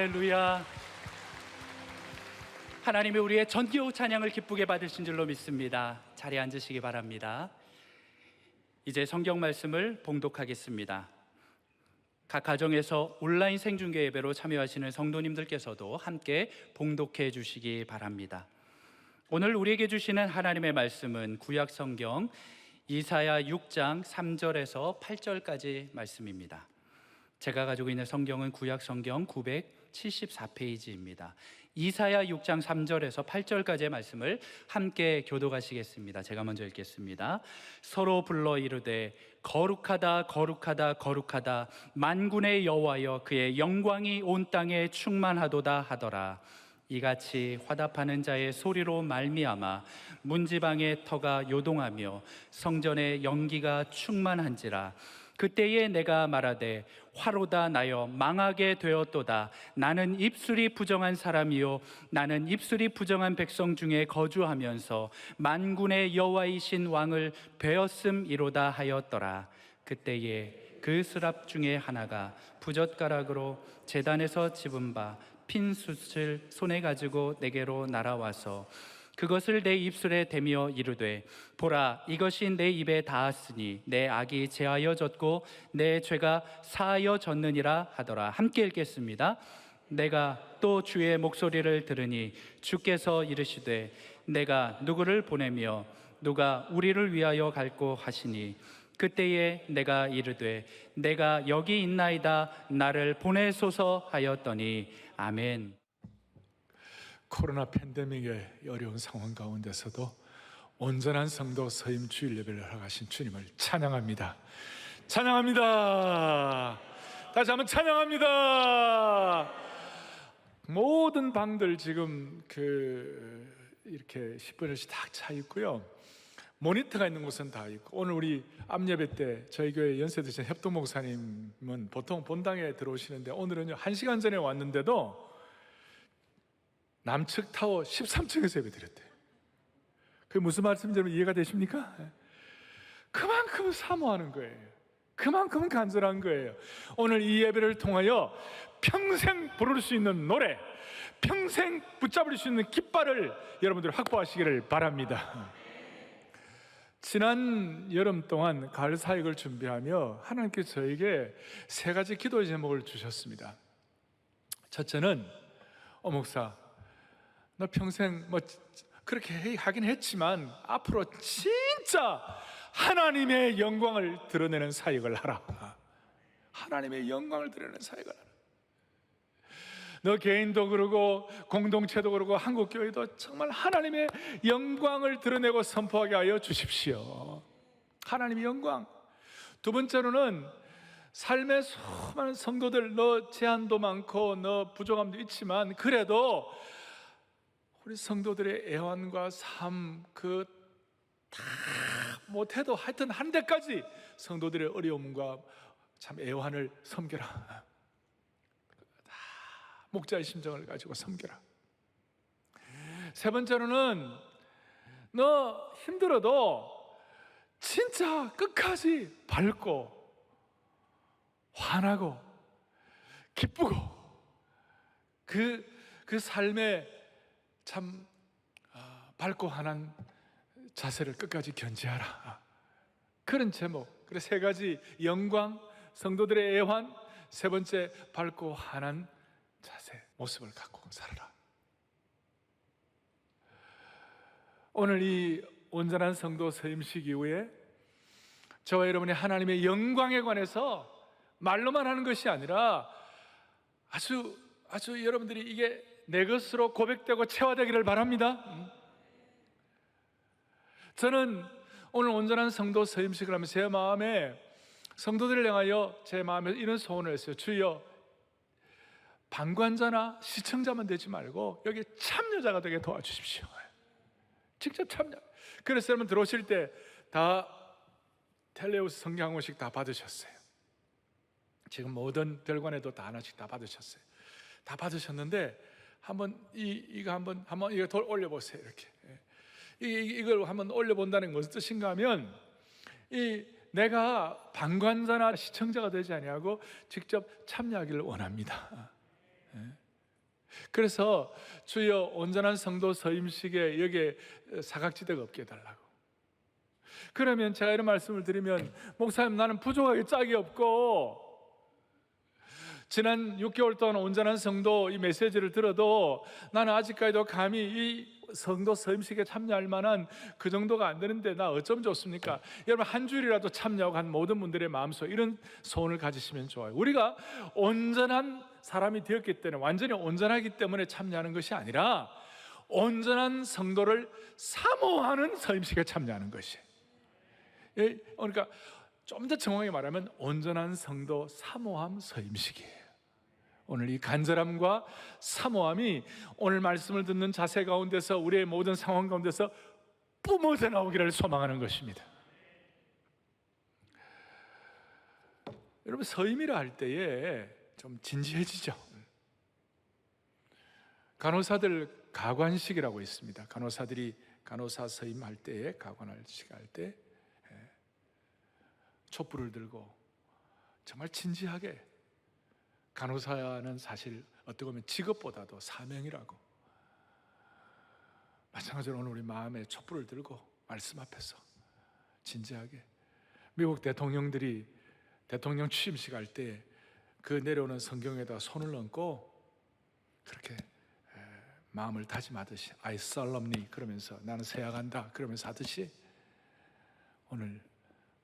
할렐루야. 하나님이 우리의 전교 찬양을 기쁘게 받으신 줄로 믿습니다. 자리에 앉으시기 바랍니다. 이제 성경 말씀을 봉독하겠습니다. 각 가정에서 온라인 생중계 예배로 참여하시는 성도님들께서도 함께 봉독해 주시기 바랍니다. 오늘 우리에게 주시는 하나님의 말씀은 구약 성경 이사야 6장 3절에서 8절까지 말씀입니다. 제가 가지고 있는 성경은 구약 성경 974페이지입니다. 이사야 6장 3절에서 8절까지의 말씀을 함께 교독하시겠습니다. 제가 먼저 읽겠습니다. 서로 불러 이르되 거룩하다 거룩하다 거룩하다 만군의 여호와여 그의 영광이 온 땅에 충만하도다 하더라. 이같이 화답하는 자의 소리로 말미암아 문지방의 터가 요동하며 성전의 연기가 충만한지라. 그때에 내가 말하되 화로다 나여 망하게 되었도다. 나는 입술이 부정한 사람이요 나는 입술이 부정한 백성 중에 거주하면서 만군의 여호와이신 왕을 베었음이로다 하였더라. 그때에 그 스랍 중에 하나가 부젓가락으로 제단에서 집은 바 핀 숯을 손에 가지고 내게로 날아와서 그것을 내 입술에 대며 이르되 보라 이것이 내 입에 닿았으니 내 악이 제하여졌고 내 죄가 사하여졌느니라 하더라. 함께 읽겠습니다. 내가 또 주의 목소리를 들으니 주께서 이르시되 내가 누구를 보내며 누가 우리를 위하여 갈고 하시니 그때에 내가 이르되 내가 여기 있나이다 나를 보내소서 하였더니 아멘. 코로나 팬데믹의 어려운 상황 가운데서도 온전한 성도 서임 주일 예배를 하러 가신 주님을 찬양합니다. 찬양합니다. 다시 한번 찬양합니다. 모든 방들 지금 이렇게 10분씩 딱 차 있고요. 모니터가 있는 곳은 다 있고, 오늘 우리 암예배 때 저희 교회 연세 드신 협동 목사님은 보통 본당에 들어오시는데 오늘은요 1시간 전에 왔는데도 남측 타워 13층에서 예배 드렸대요. 그게 무슨 말씀인지 여러분 이해가 되십니까? 그만큼 사모하는 거예요. 그만큼 간절한 거예요. 오늘 이 예배를 통하여 평생 부를 수 있는 노래, 평생 붙잡을 수 있는 깃발을 여러분들 확보하시기를 바랍니다. 지난 여름 동안 가을 사역을 준비하며 하나님께서 저에게 3가지 기도의 제목을 주셨습니다. 첫째는 목사 너 평생 그렇게 하긴 했지만 앞으로 진짜 하나님의 영광을 드러내는 사역을 하라. 하나님의 영광을 드러내는 사역을 하라. 너 개인도 그러고 공동체도 그러고 한국교회도 정말 하나님의 영광을 드러내고 선포하게 하여 주십시오. 하나님의 영광. 두 번째로는 삶의 수많은 성도들, 너 제한도 많고 너 부족함도 있지만 그래도 우리 성도들의 애환과 삶 다 못해도 하여튼 한 데까지 성도들의 어려움과 참 애환을 섬겨라. 다 목자의 심정을 가지고 섬겨라. 세 번째로는 너 힘들어도 진짜 끝까지 밝고 환하고 기쁘고 그 삶에 참 밝고 환한 자세를 끝까지 견지하라. 그런 제목. 그래 3가지 영광, 성도들의 애환, 3번째 밝고 환한 자세, 모습을 갖고 살아라. 오늘 이 온전한 성도 서임식 이후에 저와 여러분이 하나님의 영광에 관해서 말로만 하는 것이 아니라 아주 여러분들이 이게 내 것으로 고백되고 체화되기를 바랍니다. 저는 오늘 온전한 성도 서임식을 하면서 제 마음에 성도들을 향하여 제 마음에 이런 소원을 했어요. 주여 방관자나 시청자만 되지 말고 여기 참여자가 되게 도와주십시오. 직접 참여. 그래서 여러분 들어오실 때 다 텔레우스 성경 한 권씩 다 받으셨어요. 지금 모든 별관에도 다 하나씩 다 받으셨어요. 다 받으셨는데 한번 이거 이거 올려보세요. 이렇게 이걸 한번 올려본다는 것은 뜻인가 하면 내가 방관자나 시청자가 되지 아니하고 직접 참여하기를 원합니다. 그래서 주여 온전한 성도 서임식에 여기에 사각지대가 없게 해달라고. 그러면 제가 이런 말씀을 드리면, 목사님 나는 부족하게 짝이 없고 지난 6개월 동안 온전한 성도 이 메시지를 들어도 나는 아직까지도 감히 이 성도 서임식에 참여할 만한 그 정도가 안 되는데 나 어쩜 좋습니까? 여러분 한 주일이라도 참여하고 한 모든 분들의 마음속 이런 소원을 가지시면 좋아요. 우리가 온전한 사람이 되었기 때문에, 완전히 온전하기 때문에 참여하는 것이 아니라 온전한 성도를 사모하는 서임식에 참여하는 것이. 그러니까 좀 더 정확하게 말하면 온전한 성도 사모함 서임식이에요. 오늘 이 간절함과 사모함이 오늘 말씀을 듣는 자세 가운데서, 우리의 모든 상황 가운데서 뿜어져 나오기를 소망하는 것입니다. 여러분 서임이라 할 때에 좀 진지해지죠. 간호사들 가관식이라고 있습니다. 간호사들이 간호사 서임할 때에, 가관식 할 때 촛불을 들고 정말 진지하게, 간호사는 사실 어떻게 보면 직업보다도 사명이라고, 마찬가지로 오늘 우리 마음에 촛불을 들고 말씀 앞에서 진지하게, 미국 대통령들이 대통령 취임식 할 때 그 내려오는 성경에다 손을 얹고 그렇게 마음을 다짐하듯이 I solemnly 그러면서 나는 세약한다 그러면서 하듯이, 오늘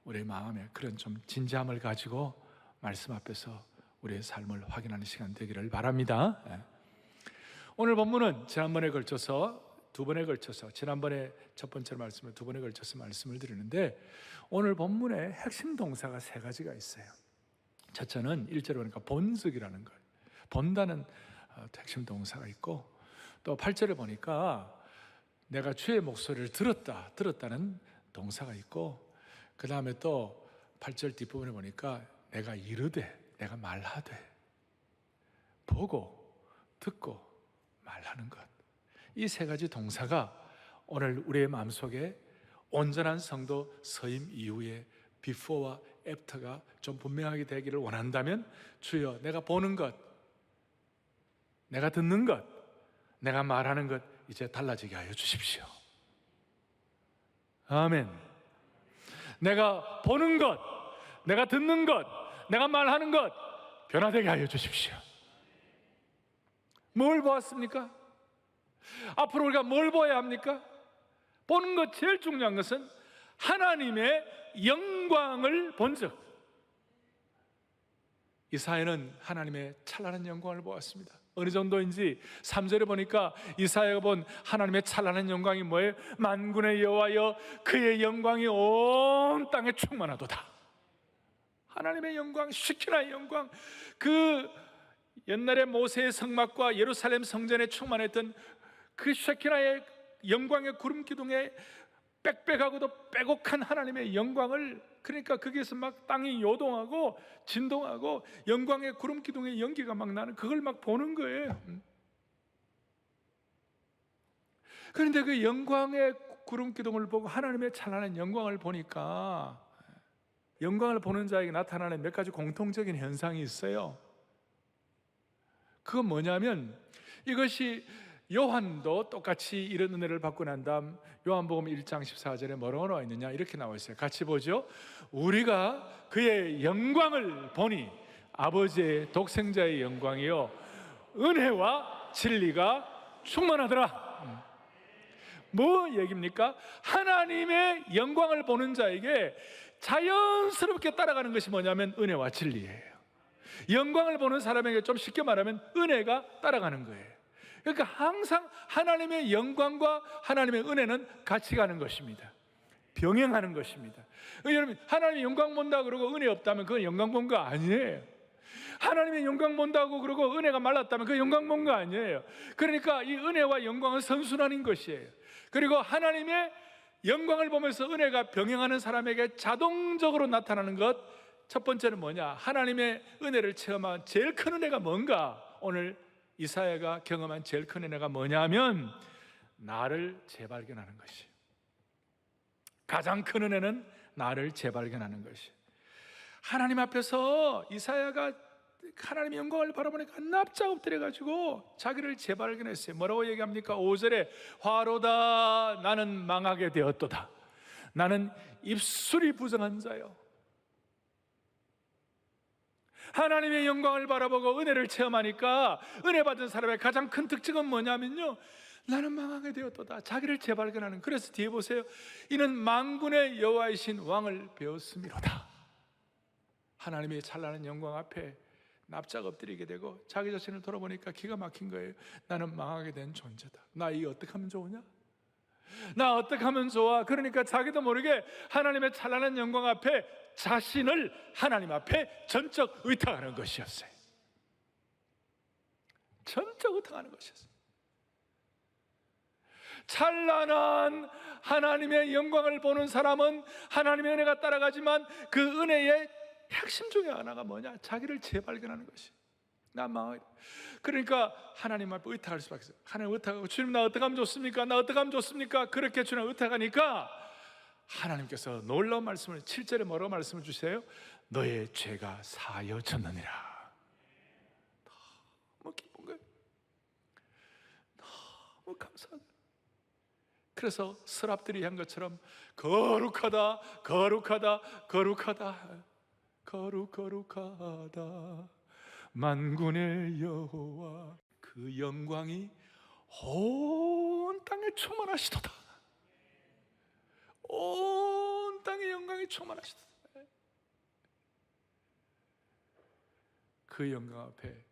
우리의 마음에 그런 좀 진지함을 가지고 말씀 앞에서 우리의 삶을 확인하는 시간 되기를 바랍니다. 오늘 본문은 지난번에 걸쳐서 두 번에 걸쳐서, 지난번에 첫 번째 말씀을 두 번에 걸쳐서 말씀을 드리는데, 오늘 본문에 핵심 동사가 세 가지가 있어요. 첫째는 1절에 보니까 본석이라는 거예요. 본다는 핵심 동사가 있고, 또 8절에 보니까 내가 주의 목소리를 들었다는 동사가 있고, 그 다음에 또 8절 뒷부분에 보니까 내가 이르되, 내가 말하되, 보고 듣고 말하는 것, 이 세 가지 동사가 오늘 우리의 마음속에 온전한 성도 서임 이후에 before와 after가 좀 분명하게 되기를 원한다면, 주여 내가 보는 것, 내가 듣는 것, 내가 말하는 것 이제 달라지게 하여 주십시오. 아멘. 내가 보는 것, 내가 듣는 것, 내가 말하는 것 변화되게 하여 주십시오. 뭘 보았습니까? 앞으로 우리가 뭘 보아야 합니까? 보는 것 제일 중요한 것은 하나님의 영광을 본 적. 이사야는 하나님의 찬란한 영광을 보았습니다. 어느 정도인지 3절에 보니까 이사야가 본 하나님의 찬란한 영광이 뭐예요? 만군의 여호와여 그의 영광이 온 땅에 충만하도다. 하나님의 영광, 시키나의 영광, 그 옛날에 모세의 성막과 예루살렘 성전에 충만했던 그 쉐키나의 영광의 구름 기둥에 빽빽하고도 빼곡한 하나님의 영광을, 그러니까 거기에서 막 땅이 요동하고 진동하고 영광의 구름 기둥에 연기가 막 나는, 그걸 막 보는 거예요. 그런데 그 영광의 구름 기둥을 보고 하나님의 찬란한 영광을 보니까, 영광을 보는 자에게 나타나는 몇 가지 공통적인 현상이 있어요. 그건 뭐냐면, 이것이 요한도 똑같이 이런 은혜를 받고 난 다음 요한복음 1장 14절에 뭐라고 나와 있느냐, 이렇게 나와 있어요. 같이 보죠. 우리가 그의 영광을 보니 아버지의 독생자의 영광이요 은혜와 진리가 충만하더라. 뭐 얘기입니까? 하나님의 영광을 보는 자에게 자연스럽게 따라가는 것이 뭐냐면 은혜와 진리예요. 영광을 보는 사람에게 좀 쉽게 말하면 은혜가 따라가는 거예요. 그러니까 항상 하나님의 영광과 하나님의 은혜는 같이 가는 것입니다. 병행하는 것입니다. 여러분, 하나님의 영광 본다고 그러고 은혜 없다면 그건 영광 본 거 아니에요. 하나님의 영광 본다고 그러고 은혜가 말랐다면 그건 영광 본 거 아니에요. 그러니까 이 은혜와 영광은 선순환인 것이에요. 그리고 하나님의 영광을 보면서 은혜가 병행하는 사람에게 자동적으로 나타나는 것, 첫 번째는 뭐냐? 하나님의 은혜를 체험한 제일 큰 은혜가 뭔가? 오늘 이사야가 경험한 제일 큰 은혜가 뭐냐면 나를 재발견하는 것이. 가장 큰 은혜는 나를 재발견하는 것이. 하나님 앞에서 이사야가 하나님의 영광을 바라보니까 납작 엎드려가지고 자기를 재발견했어요. 뭐라고 얘기합니까? 5절에 화로다 나는 망하게 되었도다. 나는 입술이 부정한 자요. 하나님의 영광을 바라보고 은혜를 체험하니까 은혜 받은 사람의 가장 큰 특징은 뭐냐면요, 나는 망하게 되었도다. 자기를 재발견하는. 그래서 뒤에 보세요. 이는 만군의 여호와이신 왕을 배웠음이로다. 하나님의 찬란한 영광 앞에 납작 엎드리게 되고 자기 자신을 돌아보니까 기가 막힌 거예요. 나는 망하게 된 존재다. 나 이 어떻게 하면 좋으냐? 나 어떻게 하면 좋아? 그러니까 자기도 모르게 하나님의 찬란한 영광 앞에 자신을 하나님 앞에 전적 의탁하는 것이었어요. 전적 의탁하는 것이었어요. 찬란한 하나님의 영광을 보는 사람은 하나님의 은혜가 따라가지만 그 은혜의 핵심 중에 하나가 뭐냐? 자기를 재발견하는 것이. 나 망하게. 그러니까 하나님 앞에 의탁할 수밖에 없어요. 하나님 의탁하고, 주님 나 어떻게 하면 좋습니까? 나 어떻게 하면 좋습니까? 그렇게 주님 의탁하니까 하나님께서 놀라운 말씀을 7절에 뭐라고 말씀을 주세요? 너의 죄가 사여졌느니라. 너무 기쁜 거예요. 너무 감사하다. 그래서 서랍들이 한 것처럼 거룩하다, 거룩하다, 거룩하다, 거룩하다 만군의 여호와, 그 영광이 온 땅에 충만하시도다. 온 땅에 영광이 충만하시도다. 그 영광 앞에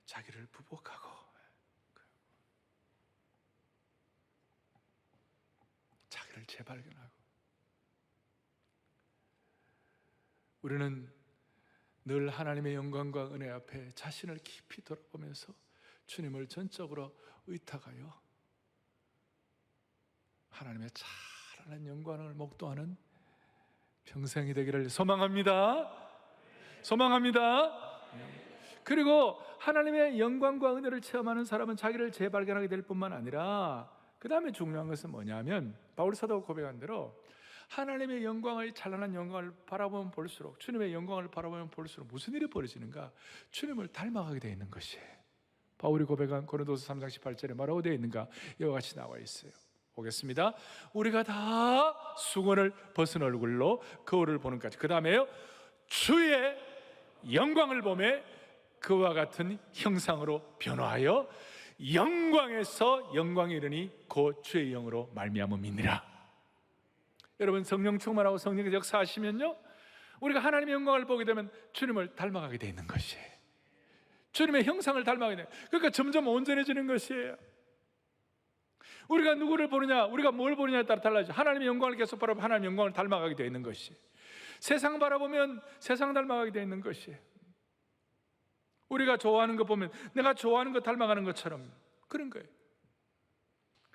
자기를 부복하고 자기를 재발견하고. 우리는 늘 하나님의 영광과 은혜 앞에 자신을 깊이 돌아보면서 주님을 전적으로 의탁하여 하나님의 찬란한 영광을 목도하는 평생이 되기를 소망합니다. 소망합니다. 그리고 하나님의 영광과 은혜를 체험하는 사람은 자기를 재발견하게 될 뿐만 아니라 그 다음에 중요한 것은 뭐냐면, 바울 사도가 고백한 대로 하나님의 영광을, 찬란한 영광을 바라보면 볼수록, 주님의 영광을 바라보면 볼수록 무슨 일이 벌어지는가? 주님을 닮아가게 되어 있는 것이에요. 바울이 고백한 고린도서 3장 18절에 뭐라고 되어 있는가? 이와 같이 나와 있어요. 보겠습니다. 우리가 다 수건을 벗은 얼굴로 거울을 보는까지, 그 다음에요, 주의 영광을 보며 그와 같은 형상으로 변화하여 영광에서 영광에 이르니 곧 주의 영으로 말미암음이니라. 여러분, 성령 충만하고 성령의 역사하시면요, 우리가 하나님의 영광을 보게 되면 주님을 닮아가게 되어 있는 것이에요. 주님의 형상을 닮아가게 돼요. 그러니까 점점 온전해지는 것이에요. 우리가 누구를 보느냐, 우리가 뭘 보느냐에 따라 달라지죠. 하나님의 영광을 계속 바라보면 하나님의 영광을 닮아가게 되어 있는 것이에요. 세상 바라보면 세상 닮아가게 되어 있는 것이에요. 우리가 좋아하는 거 보면 내가 좋아하는 거 닮아가는 것처럼 그런 거예요.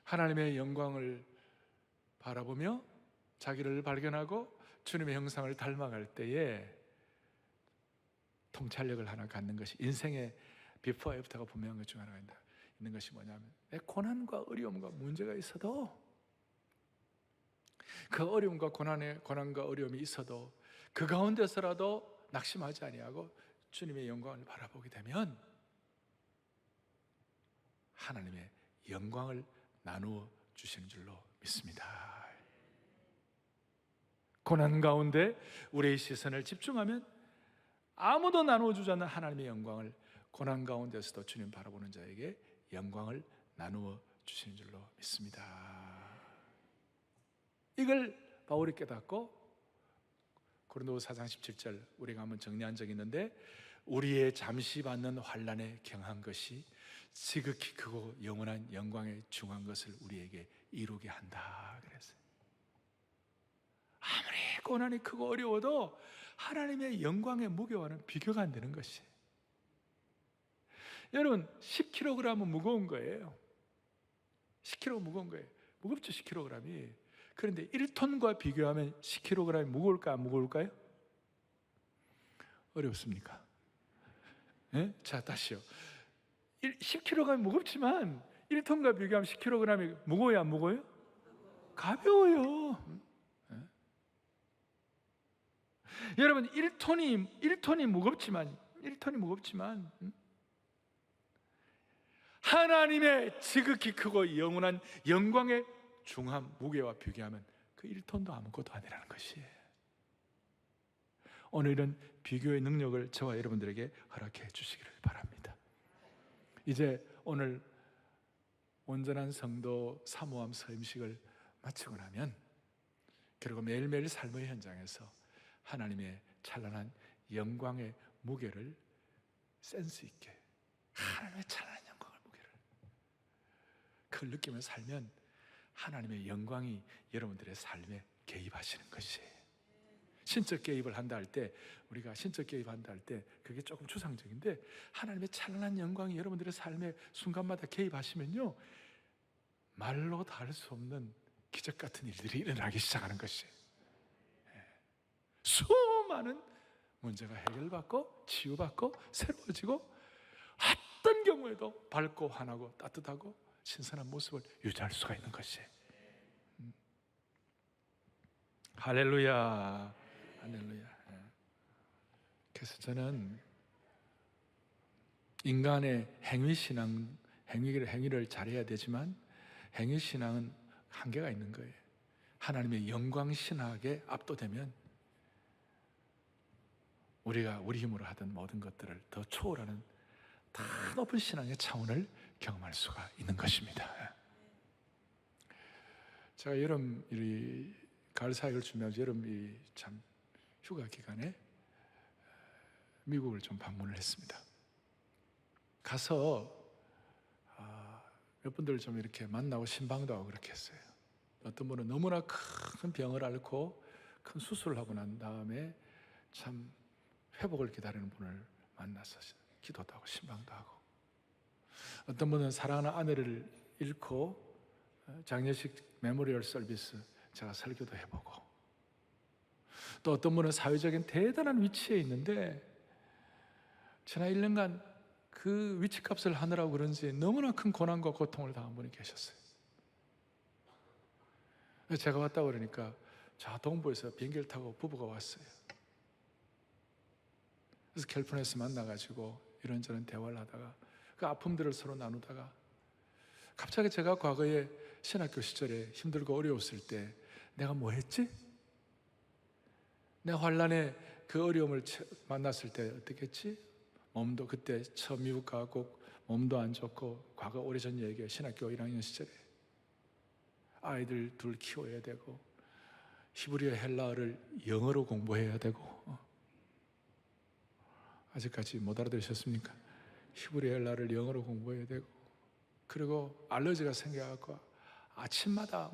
하나님의 영광을 바라보며 자기를 발견하고 주님의 형상을 닮아갈 때에 통찰력을 하나 갖는 것이, 인생의 비포 애프터가 분명한 것 중 하나가 있는 것이 뭐냐면, 내 고난과 어려움과 문제가 있어도, 그 어려움과 고난과 어려움이 있어도 그 가운데서라도 낙심하지 아니하고 주님의 영광을 바라보게 되면 하나님의 영광을 나누어 주시는 줄로 믿습니다. 고난 가운데 우리의 시선을 집중하면 아무도 나누어 주지 않는 하나님의 영광을 고난 가운데서도 주님 바라보는 자에게 영광을 나누어 주시는 줄로 믿습니다. 이걸 바울이 깨닫고 고린도서 4장 17절 우리가 한번 정리한 적이 있는데, 우리의 잠시 받는 환난에 경한 것이 지극히 크고 영원한 영광에 중한 것을 우리에게 이루게 한다 그랬어요. 아무리 고난이 크고 어려워도 하나님의 영광의 무게와는 비교가 안 되는 것이에요. 여러분, 10kg은 무거운 거예요. 10kg 무거운 거예요. 무겁죠, 10kg이. 그런데 1톤과 비교하면 10kg이 무거울까 안 무거울까요? 어렵습니까? 네? 자, 다시요. 10kg이 무겁지만 1톤과 비교하면 10kg이 무거워요, 안 무거워요? 가벼워요. 여러분, 1톤이 무겁지만 1톤이 무겁지만 하나님의 지극히 크고 영원한 영광의 중함, 무게와 비교하면 그 1톤도 아무것도 아니라는 것이에요. 오늘은 비교의 능력을 저와 여러분들에게 허락해 주시기를 바랍니다. 이제 오늘 온전한 성도 사모함 서임식을 마치고 나면, 그리고 매일매일 삶의 현장에서 하나님의 찬란한 영광의 무게를 센스 있게, 하나님의 찬란한 영광의 무게를 그걸 느끼며 살면 하나님의 영광이 여러분들의 삶에 개입하시는 것이에요. 신적 개입을 한다 할 때, 우리가 신적 개입한다 할 때 그게 조금 추상적인데, 하나님의 찬란한 영광이 여러분들의 삶의 순간마다 개입하시면요, 말로 다 할 수 없는 기적 같은 일들이 일어나기 시작하는 것이에요. 수많은 문제가 해결받고 치유받고 새로워지고, 어떤 경우에도 밝고 환하고 따뜻하고 신선한 모습을 유지할 수가 있는 것이에요. 할렐루야, 할렐루야. 그래서 저는 인간의 행위신앙, 행위를 잘해야 되지만 행위신앙은 한계가 있는 거예요. 하나님의 영광신학에 압도되면 우리가 우리 힘으로 하던 모든 것들을 더 초월하는 더 높은 신앙의 차원을 경험할 수가 있는 것입니다. 제가 여름 가을 사역을 준비하면서 여름 참 휴가 기간에 미국을 좀 방문을 했습니다. 가서 몇 분들 좀 이렇게 만나고 신방도 하고 그렇게 했어요. 어떤 분은 너무나 큰 병을 앓고 큰 수술을 하고 난 다음에 참 회복을 기다리는 분을 만나서 기도도 하고 신방도 하고, 어떤 분은 사랑하는 아내를 잃고 장례식 메모리얼 서비스 제가 설교도 해보고, 또 어떤 분은 사회적인 대단한 위치에 있는데 지난 1년간 그 위치값을 하느라고 그런지 너무나 큰 고난과 고통을 당한 분이 계셨어요. 제가 왔다 그러니까 저 동부에서 비행기를 타고 부부가 왔어요. 그래서 캘리포니아에서 만나가지고 이런저런 대화를 하다가 그 아픔들을 서로 나누다가, 갑자기 제가 과거에 신학교 시절에 힘들고 어려웠을 때 내가 뭐 했지? 내 환란에 그 어려움을 만났을 때 어떻게 했지? 몸도 그때 처음 미국 가고 몸도 안 좋고, 과거 오래전 얘기예요. 신학교 1학년 시절에 아이들 둘 키워야 되고 히브리어 헬라어를 영어로 공부해야 되고, 아직까지 못 알아들으셨습니까? 히브리어 헬라어를 영어로 공부해야 되고, 그리고 알러지가 생겨갖고 아침마다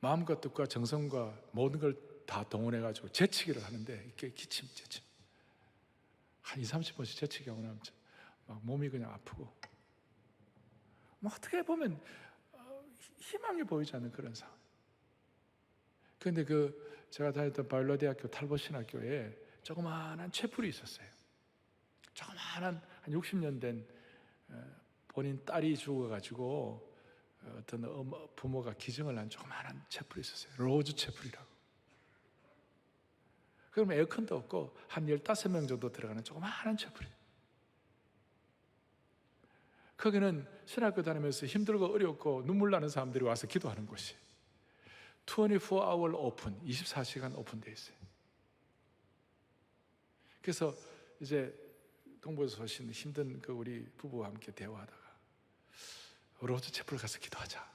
마음과 뜻과 정성과 모든 걸 다 동원해가지고 재치기를 하는데, 이게 기침, 재침 한 20-30번씩 재치기 하고 나면 막 몸이 그냥 아프고, 어떻게 보면 희망이 보이지 않는 그런 상황. 그런데 제가 다녔던 바일로 대학교 탈봇 신학교에 조그마한 채플이 있었어요. 조그마한 한 60년 된 본인 딸이 죽어가지고 어떤 부모가 기증을 한 조그마한 채플이 있었어요. 로즈 채플이라고. 그러면 에어컨도 없고 한 15명 정도 들어가는 조그마한 채플이에요. 거기는 신학교 다니면서 힘들고 어렵고 눈물 나는 사람들이 와서 기도하는 곳이에요. 24hour 오픈, 24시간 오픈되어 있어요. 그래서 이제 동부에서 오신 힘든 우리 부부와 함께 대화하다가 로즈 채플 가서 기도하자.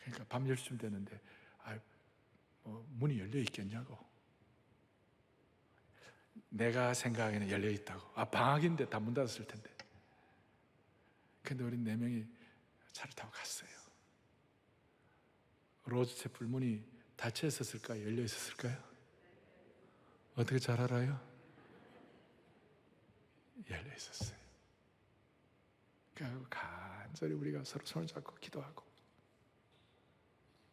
그러니까 밤 10시쯤 되는데 문이 열려 있겠냐고. 내가 생각하기에는 열려 있다고. 방학인데 다 문 닫았을 텐데. 근데 우리 4명이 차를 타고 갔어요. 로즈 채플 문이 닫혀 있었을까요? 열려 있었을까요? 어떻게 잘 알아요? 열려 있었어요. 그래서 간절히 우리가 서로 손을 잡고 기도하고,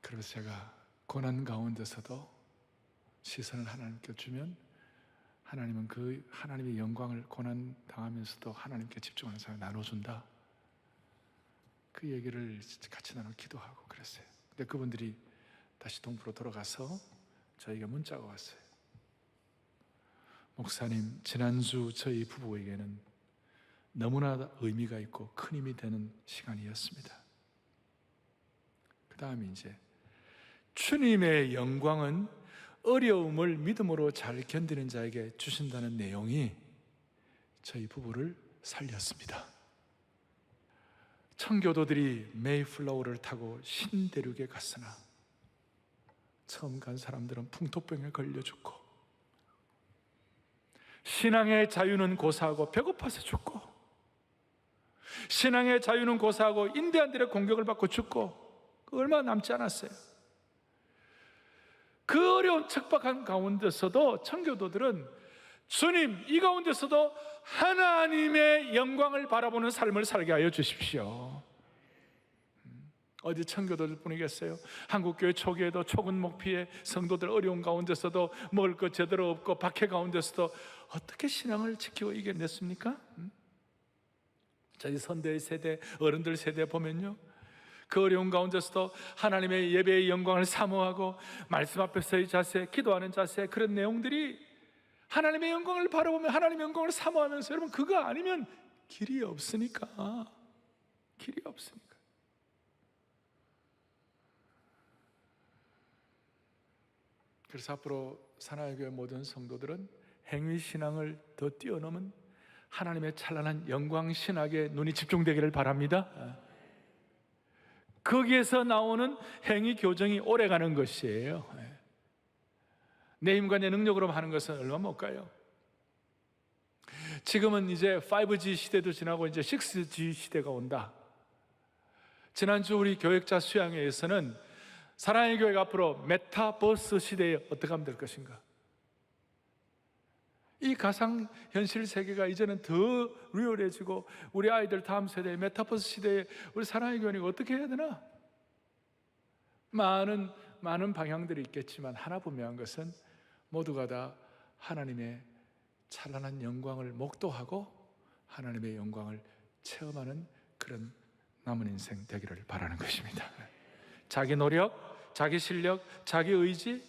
그래서 제가 고난 가운데서도 시선을 하나님께 주면 하나님은 그 하나님의 영광을 고난 당하면서도 하나님께 집중하는 사람을 나눠준다. 그 얘기를 같이 나눠 기도하고 그랬어요. 근데 그분들이 다시 동부로 돌아가서 저희가 문자가 왔어요. 목사님, 지난주 저희 부부에게는 너무나 의미가 있고 큰 힘이 되는 시간이었습니다. 그 다음에 이제 주님의 영광은 어려움을 믿음으로 잘 견디는 자에게 주신다는 내용이 저희 부부를 살렸습니다. 청교도들이 메이플라워를 타고 신대륙에 갔으나 처음 간 사람들은 풍토병에 걸려 죽고, 신앙의 자유는 고사하고 배고파서 죽고, 신앙의 자유는 고사하고 인디안들의 공격을 받고 죽고, 얼마 남지 않았어요. 그 어려운 척박한 가운데서도 청교도들은 주님, 이 가운데서도 하나님의 영광을 바라보는 삶을 살게 하여 주십시오. 어디 청교도들 뿐이겠어요? 한국교회 초기에도 초근목 피해 성도들 어려운 가운데서도 먹을 것 제대로 없고 박해 가운데서도 어떻게 신앙을 지키고 이겨냈습니까? 저희 선대의 세대, 어른들 세대 보면요, 그 어려운 가운데서도 하나님의 예배의 영광을 사모하고 말씀 앞에서의 자세, 기도하는 자세, 그런 내용들이 하나님의 영광을 바라보며 하나님의 영광을 사모하면서, 여러분 그거 아니면 길이 없으니까. 길이 없으니까. 그래서 앞으로 사나이 교회 모든 성도들은 행위신앙을 더 뛰어넘은 하나님의 찬란한 영광신학에 눈이 집중되기를 바랍니다. 거기에서 나오는 행위교정이 오래가는 것이에요. 내 힘과 내 능력으로 하는 것은 얼마 못 가요. 지금은 이제 5G 시대도 지나고 이제 6G 시대가 온다. 지난주 우리 교역자 수양회에서는 사랑의 교회가 앞으로 메타버스 시대에 어떻게 하면 될 것인가, 이 가상현실 세계가 이제는 더 리얼해지고 우리 아이들 다음 세대의 메타버스 시대에 우리 사랑의 교회가 어떻게 해야 되나? 많은 방향들이 있겠지만 하나 분명한 것은 모두가 다 하나님의 찬란한 영광을 목도하고 하나님의 영광을 체험하는 그런 남은 인생 되기를 바라는 것입니다. 자기 노력, 자기 실력, 자기 의지,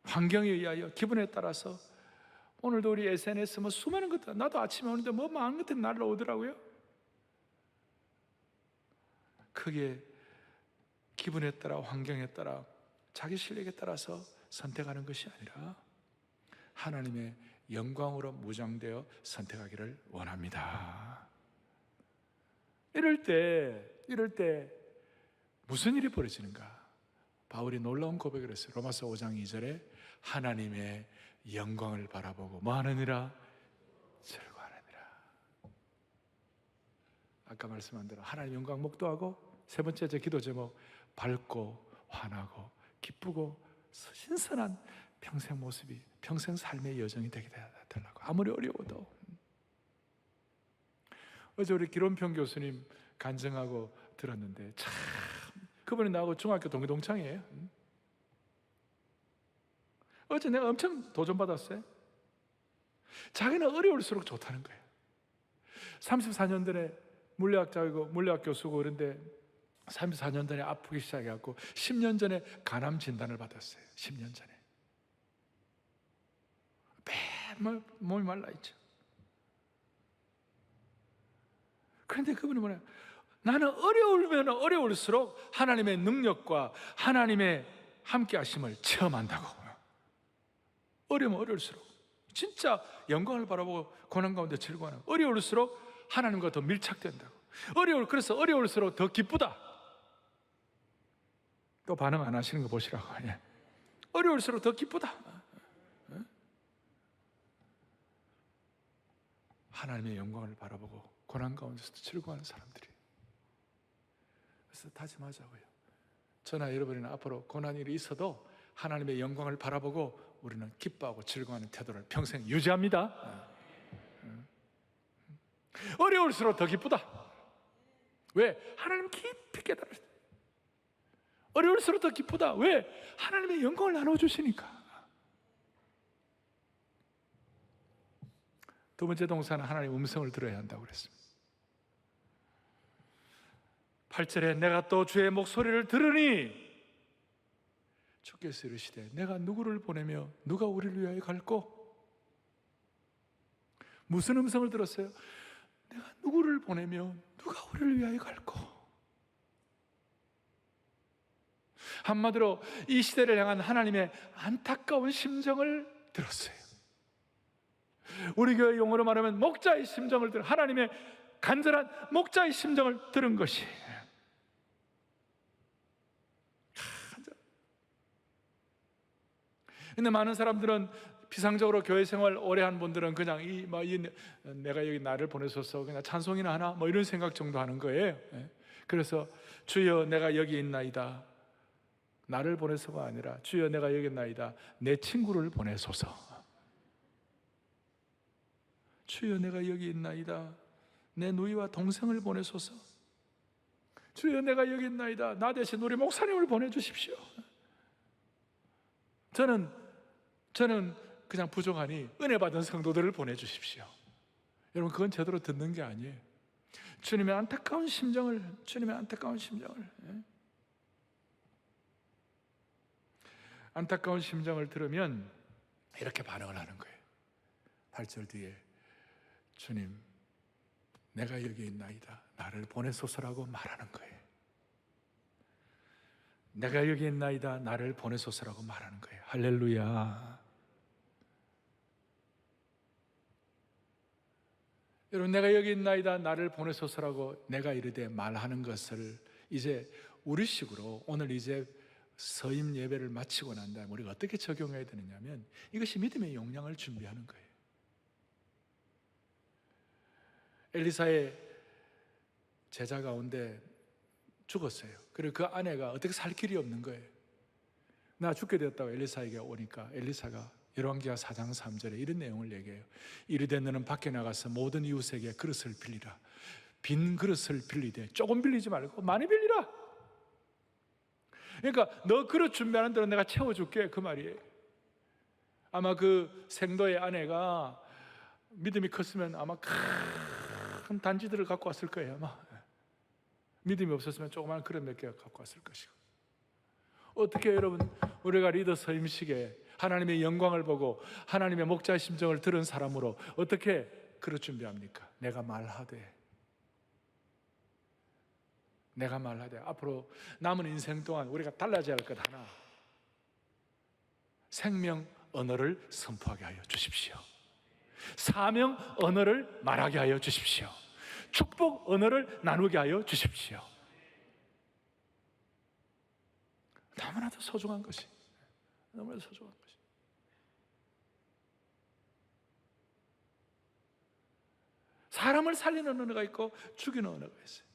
환경에 의하여, 기분에 따라서. 오늘도 우리 SNS 수많은 것들, 나도 아침에 오는데 많은 것들이 날라오더라고요. 크게 기분에 따라, 환경에 따라, 자기 실력에 따라서 선택하는 것이 아니라 하나님의 영광으로 무장되어 선택하기를 원합니다. 이럴 때 무슨 일이 벌어지는가? 바울이 놀라운 고백을 했어요. 로마서 5장 2절에 하나님의 영광을 바라보고 뭐하느니라? 즐거워하느니라. 아까 말씀한 대로 하나님의 영광 목도하고, 세 번째 제 기도 제목, 밝고 환하고 기쁘고 신선한 평생 모습이, 평생 삶의 여정이 되게 되려고, 아무리 어려워도. 어제 우리 기론평 교수님 간증하고 들었는데 참, 그분이 나하고 중학교 동창이에요. 어제 내가 엄청 도전받았어요. 자기는 어려울수록 좋다는 거예요. 34년 전에 물리학자이고 물리학 교수고 그런데 34년 전에 아프기 시작해갖고 10년 전에 간암 진단을 받았어요. 10년 전에 매일 몸이 말라있죠. 그런데 그분이 뭐냐, 나는 어려우면 어려울수록 하나님의 능력과 하나님의 함께 하심을 체험한다고. 어려우면 어려울수록 진짜 영광을 바라보고 고난 가운데 즐거워하는, 어려울수록 하나님과 더 밀착된다고. 그래서 어려울수록 더 기쁘다. 또 반응 안 하시는 거 보시라고. 예. 어려울수록 더 기쁘다. 하나님의 영광을 바라보고 고난 가운데서도 즐거워하는 사람들이. 그래서 다짐하자고요. 저나 여러분이나 앞으로 고난 일이 있어도 하나님의 영광을 바라보고 우리는 기뻐하고 즐거워하는 태도를 평생 유지합니다. 어려울수록 더 기쁘다. 왜? 하나님 깊이 깨달았어요. 어려울수록 더 기쁘다. 왜? 하나님의 영광을 나눠주시니까. 두 번째 동사는 하나님의 음성을 들어야 한다고 그랬습니다. 8절에 내가 또 주의 목소리를 들으니 주께서 이르시되 내가 누구를 보내며 누가 우리를 위하여 갈꼬? 무슨 음성을 들었어요? 내가 누구를 보내며 누가 우리를 위하여 갈꼬? 한마디로 이 시대를 향한 하나님의 안타까운 심정을 들었어요. 우리 교회 용어로 말하면 목자의 심정을 들은, 하나님의 간절한 목자의 심정을 들은 것이. 근데 많은 사람들은 비상적으로 교회 생활 오래 한 분들은 그냥 내가 여기 나를 보내소서 그냥 찬송이나 하나 뭐 이런 생각 정도 하는 거예요. 그래서 주여 내가 여기 있나이다, 나를 보내소가 아니라 주여 내가 여기 있나이다, 내 친구를 보내소서. 주여 내가 여기 있나이다, 내 누이와 동생을 보내소서. 주여 내가 여기 있나이다, 나 대신 우리 목사님을 보내주십시오. 저는 그냥 부족하니 은혜 받은 성도들을 보내주십시오. 여러분, 그건 제대로 듣는 게 아니에요. 주님의 안타까운 심정을 안타까운 심정을 들으면 이렇게 반응을 하는 거예요. 8절 뒤에 주님 내가 여기 있나이다, 나를 보내소서라고 말하는 거예요. 내가 여기 있나이다, 나를 보내소서라고 말하는 거예요. 할렐루야. 여러분, 내가 여기 있나이다, 나를 보내소서라고 내가 이르되 말하는 것을 이제 우리식으로 오늘 이제 서임 예배를 마치고 난 다음에 우리가 어떻게 적용해야 되느냐면, 이것이 믿음의 용량을 준비하는 거예요. 엘리사의 제자 가운데 죽었어요. 그리고 그 아내가 어떻게 살 길이 없는 거예요. 나 죽게 되었다고 엘리사에게 오니까 엘리사가 열왕기하 4장 3절에 이런 내용을 얘기해요. 이르되 너는 밖에 나가서 모든 이웃에게 그릇을 빌리라. 빈 그릇을 빌리되 조금 빌리지 말고 많이 빌리라. 그러니까 너 그릇 준비하는 대로 내가 채워줄게, 그 말이에요. 아마 그 생도의 아내가 믿음이 컸으면 아마 큰 단지들을 갖고 왔을 거예요. 아마 믿음이 없었으면 조그마한 그릇 몇 개 갖고 왔을 것이고. 어떻게 여러분, 우리가 리더 서임식에 하나님의 영광을 보고 하나님의 목자의 심정을 들은 사람으로 어떻게 그릇 준비합니까? 내가 말하되 앞으로 남은 인생 동안 우리가 달라져야 할 것 하나, 생명 언어를 선포하게 하여 주십시오. 사명 언어를 말하게 하여 주십시오. 축복 언어를 나누게 하여 주십시오. 너무나도 소중한 것이, 너무나도 소중한 것이. 사람을 살리는 언어가 있고 죽이는 언어가 있어요.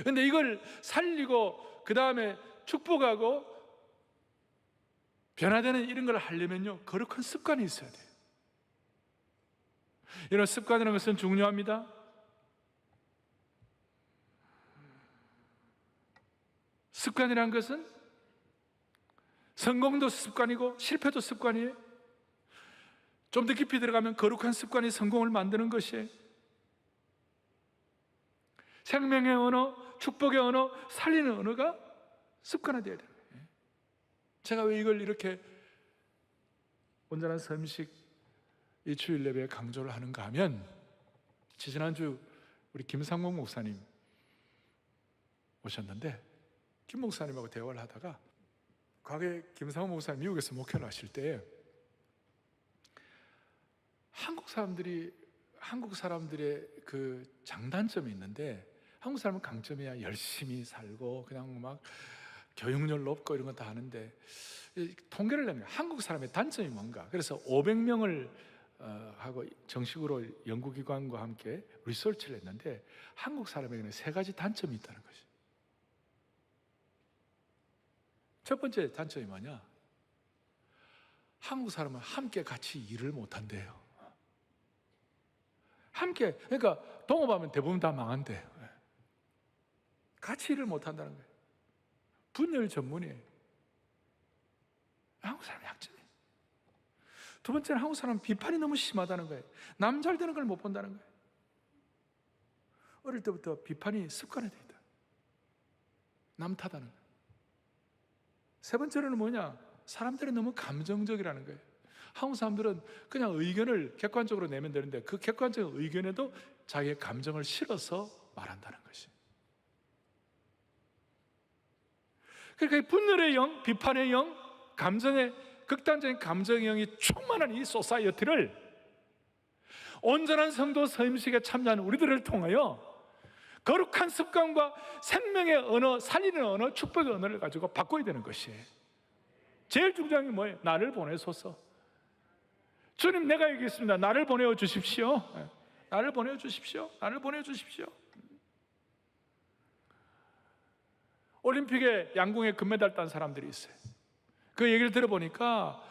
그런데 이걸 살리고 그 다음에 축복하고 변화되는 이런 걸 하려면요, 거룩한 습관이 있어야 돼요. 이런 습관이라는 것은 중요합니다. 습관이라는 것은 성공도 습관이고 실패도 습관이에요. 좀 더 깊이 들어가면 거룩한 습관이 성공을 만드는 것이에요. 생명의 언어, 축복의 언어, 살리는 언어가 습관화되어야 돼요. 제가 왜 이걸 이렇게 온전한 서임식 이 주일 예배에 강조를 하는가 하면, 지난주 우리 김상목 목사님 오셨는데, 김 목사님하고 대화를 하다가 과거에 김상목 목사님 미국에서 목회를 하실 때 한국 사람들의 그 장단점이 있는데, 한국 사람은 강점이야. 열심히 살고 그냥 막 교육열 높고 이런 거 다 하는데, 통계를 내면 한국 사람의 단점이 뭔가. 그래서 500명을 하고 정식으로 연구기관과 함께 리서치를 했는데, 한국 사람에게는 3가지 단점이 있다는 것이. 첫 번째 단점이 뭐냐? 한국 사람은 함께 같이 일을 못한대요. 함께, 그러니까 동업하면 대부분 다 망한대요. 같이 일을 못한다는 거예요. 분열 전문이에요. 한국 사람의 약점이에요. 두 번째는 한국 사람은 비판이 너무 심하다는 거예요. 남 잘 되는 걸 못 본다는 거예요. 어릴 때부터 비판이 습관화되어 있다. 남 탓하는 거예요. 세 번째로는 뭐냐? 사람들이 너무 감정적이라는 거예요. 한국 사람들은 그냥 의견을 객관적으로 내면 되는데 그 객관적인 의견에도 자기의 감정을 실어서 말한다는 것이. 그러니까 이 분열의 영, 비판의 영, 감정의 극단적인 감정의 영이 충만한 이 소사이어티를 온전한 성도 서임식에 참여하는 우리들을 통하여 거룩한 습관과 생명의 언어, 살리는 언어, 축복의 언어를 가지고 바꿔야 되는 것이에요. 제일 중요한 게 뭐예요? 나를 보내소서. 주님, 내가 여기 있습니다. 나를 보내어 주십시오. 나를 보내어 주십시오. 나를 보내어 주십시오. 올림픽에 양궁에 금메달 딴 사람들이 있어요. 그 얘기를 들어보니까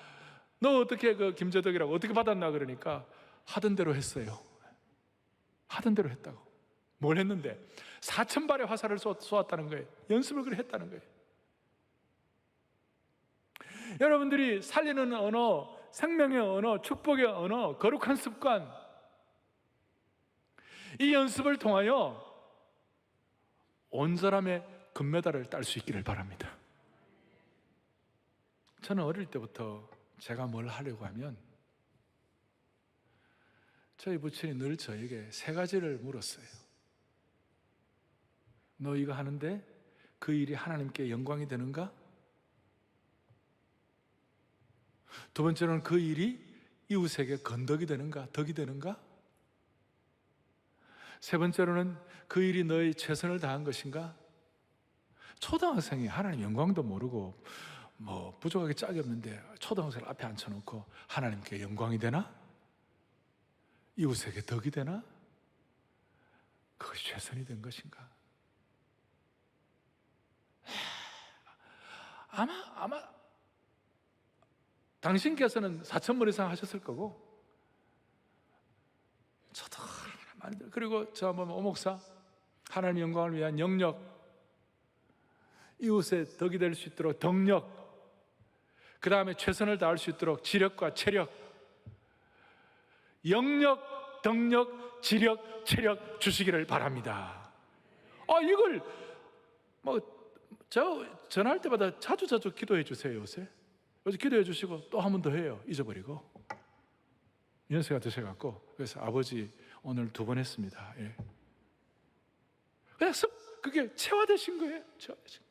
너 어떻게 그 김재덕이라고 어떻게 받았나 그러니까 하던 대로 했어요. 하던 대로 했다고. 뭘 했는데 4,000발의 화살을 쏘았다는 거예요. 연습을 그래 했다는 거예요. 여러분들이 살리는 언어, 생명의 언어, 축복의 언어, 거룩한 습관, 이 연습을 통하여 온 사람의 금메달을 딸 수 있기를 바랍니다. 저는 어릴 때부터 제가 뭘 하려고 하면 저희 부친이 늘 저에게 세 가지를 물었어요. 너 이거 하는데 그 일이 하나님께 영광이 되는가? 두 번째로는 그 일이 이웃에게 건덕이 되는가? 덕이 되는가? 세 번째로는 그 일이 너의 최선을 다한 것인가? 초등학생이 하나님 영광도 모르고 뭐 부족하게 짝이 없는데 초등학생을 앞에 앉혀놓고 하나님께 영광이 되나? 이웃에게 덕이 되나? 그것이 최선이 된 것인가? 아마 당신께서는 4,000번 이상 하셨을 거고 저도 많이 들어요. 그리고 저 한번 오목사 하나님 영광을 위한 영역, 이웃의 덕이 될 수 있도록 덕력, 그 다음에 최선을 다할 수 있도록 지력과 체력, 영력, 덕력, 지력, 체력 주시기를 바랍니다. 이걸 저 전화할 때마다 자주 기도해 주세요. 요새 기도해 주시고 또 한 번 더 해요. 잊어버리고 연세가 드셔갖고. 그래서 아버지 오늘 2번 했습니다. 예. 그래서 그게 체화되신 거예요. 체화되신.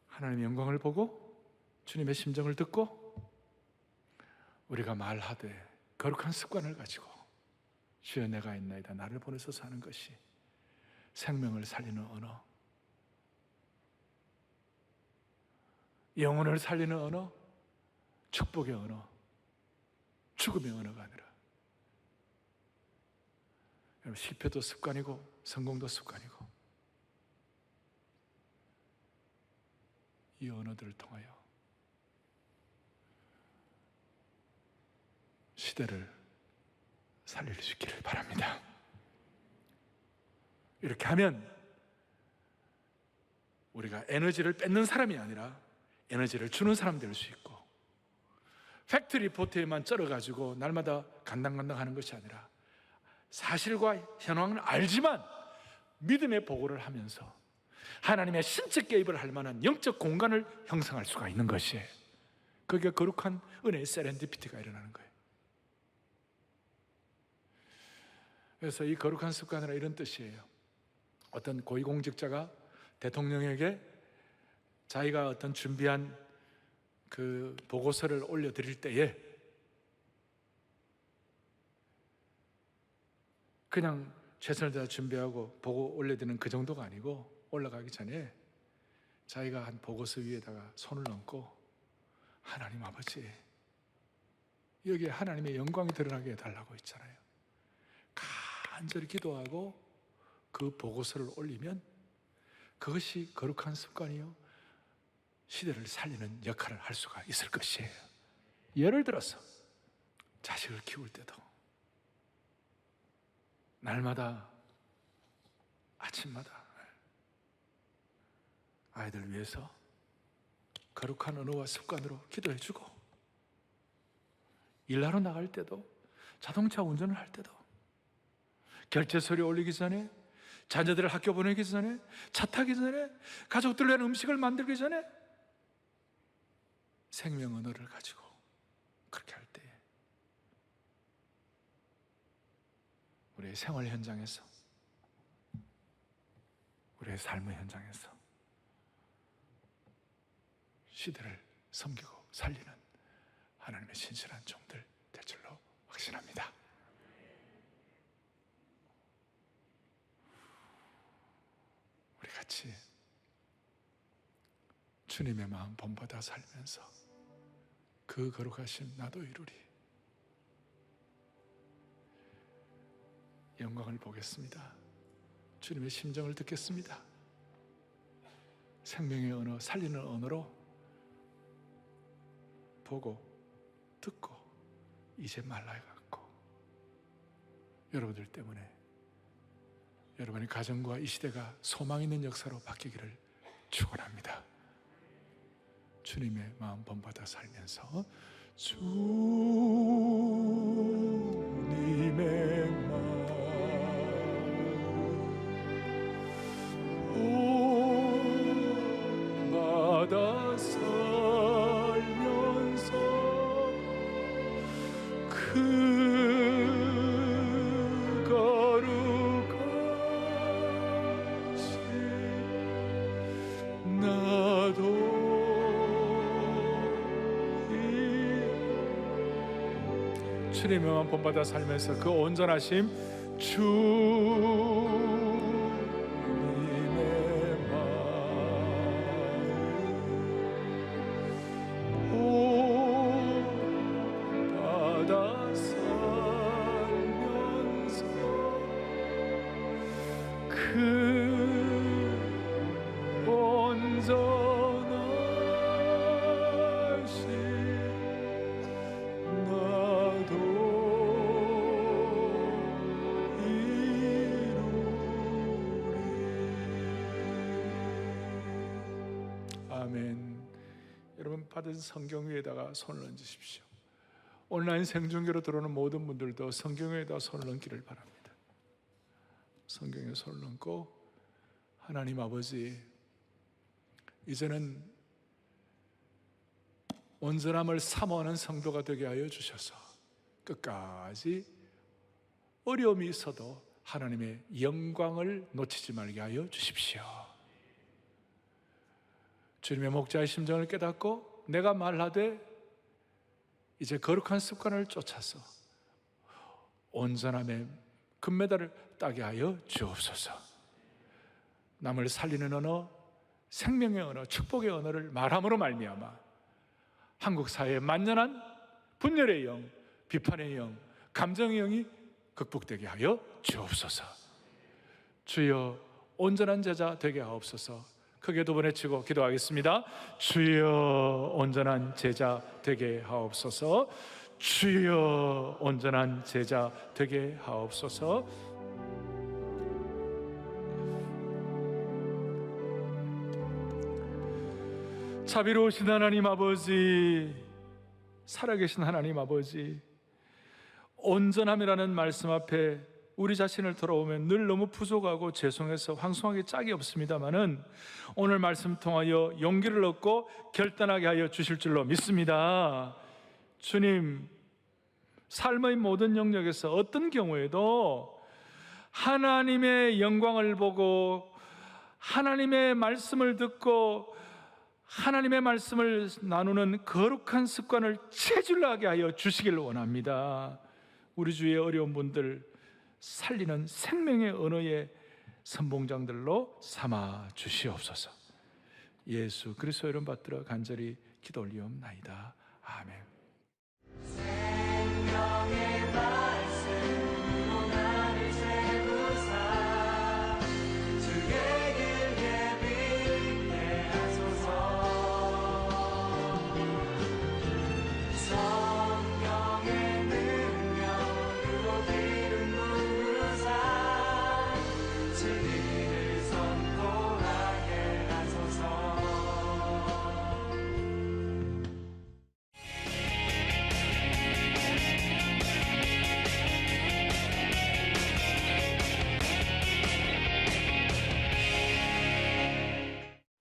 하나님의 영광을 보고 주님의 심정을 듣고 우리가 말하되 거룩한 습관을 가지고 주여 내가 있나이다 나를 보내소서 하는 것이 생명을 살리는 언어, 영혼을 살리는 언어, 축복의 언어, 죽음의 언어가 아니라, 여러분 실패도 습관이고 성공도 습관이고 이 언어들을 통하여 시대를 살릴 수 있기를 바랍니다. 이렇게 하면 우리가 에너지를 뺏는 사람이 아니라 에너지를 주는 사람 될 수 있고, 팩트 리포트에만 쩔어가지고 날마다 간당간당 하는 것이 아니라 사실과 현황을 알지만 믿음의 보고를 하면서 하나님의 신적 개입을 할 만한 영적 공간을 형성할 수가 있는 것이에요. 그게 거룩한 은혜의 세렌디피티가 일어나는 거예요. 그래서 이 거룩한 습관이라 이런 뜻이에요. 어떤 고위공직자가 대통령에게 자기가 어떤 준비한 그 보고서를 올려드릴 때에 그냥 최선을 다해 준비하고 보고 올려드리는 그 정도가 아니고 올라가기 전에 자기가 한 보고서 위에다가 손을 얹고 하나님 아버지 여기에 하나님의 영광이 드러나게 해달라고 했잖아요. 간절히 기도하고 그 보고서를 올리면 그것이 거룩한 습관이요 시대를 살리는 역할을 할 수가 있을 것이에요. 예를 들어서 자식을 키울 때도 날마다 아침마다 아이들 위해서 거룩한 언어와 습관으로 기도해주고, 일하러 나갈 때도 자동차 운전을 할 때도 결제 서류 올리기 전에 자녀들을 학교 보내기 전에, 차 타기 전에, 가족들 위한 음식을 만들기 전에 생명 언어를 가지고 그렇게 할 때 우리의 생활 현장에서, 우리의 삶의 현장에서 시대를 섬기고 살리는 하나님의 신실한 종들 될 줄로 확신합니다. 우리 같이 주님의 마음 본받아 살면서 그 거룩하심 나도 이루리 영광을 보겠습니다. 주님의 심정을 듣겠습니다. 생명의 언어, 살리는 언어로 보고 듣고 이제 말라 해갖고 여러분들 때문에 여러분의 가정과 이 시대가 소망 있는 역사로 바뀌기를 축원합니다. 주님의 마음 본받아 살면서 주님의 마음 본받아 살면서 그 거룩하심 나도 주님의 마음 본받아 살면서 그 온전하심 주님의 마음 본받아 살면서 그 온전하심 나도 아멘. 여러분 받은 성경 위에다가 손을 얹으십시오. 온라인 생중계로 들어오는 모든 분들도 성경 위에다 손을 얹기를 바랍니다. 성경에 손을 얹고 하나님 아버지, 이제는 온전함을 사모하는 성도가 되게 하여 주셔서 끝까지 어려움이 있어도 하나님의 영광을 놓치지 말게 하여 주십시오. 주님의 목자의 심정을 깨닫고 내가 말하되 이제 거룩한 습관을 쫓아서 온전함의 금메달을 따게 하여 주옵소서. 남을 살리는 언어, 생명의 언어, 축복의 언어를 말함으로 말미암아 한국 사회의 만연한 분열의 영, 비판의 영, 감정의 영이 극복되게 하여 주옵소서. 주여 온전한 제자 되게 하옵소서. 크게 두 번 외치고 기도하겠습니다. 주여 온전한 제자 되게 하옵소서. 주여 온전한 제자 되게 하옵소서. 자비로우신 하나님 아버지, 살아계신 하나님 아버지, 온전함이라는 말씀 앞에 우리 자신을 돌아보면 늘 너무 부족하고 죄송해서 황송하기 짝이 없습니다마는 오늘 말씀 통하여 용기를 얻고 결단하게 하여 주실 줄로 믿습니다. 주님, 삶의 모든 영역에서 어떤 경우에도 하나님의 영광을 보고 하나님의 말씀을 듣고 하나님의 말씀을 나누는 거룩한 습관을 체질하게 하여 주시길 원합니다. 우리 주위의 어려운 분들 살리는 생명의 언어의 선봉장들로 삼아 주시옵소서. 예수 그리스도 이름 받들어 간절히 기도 올리옵나이다. 아멘.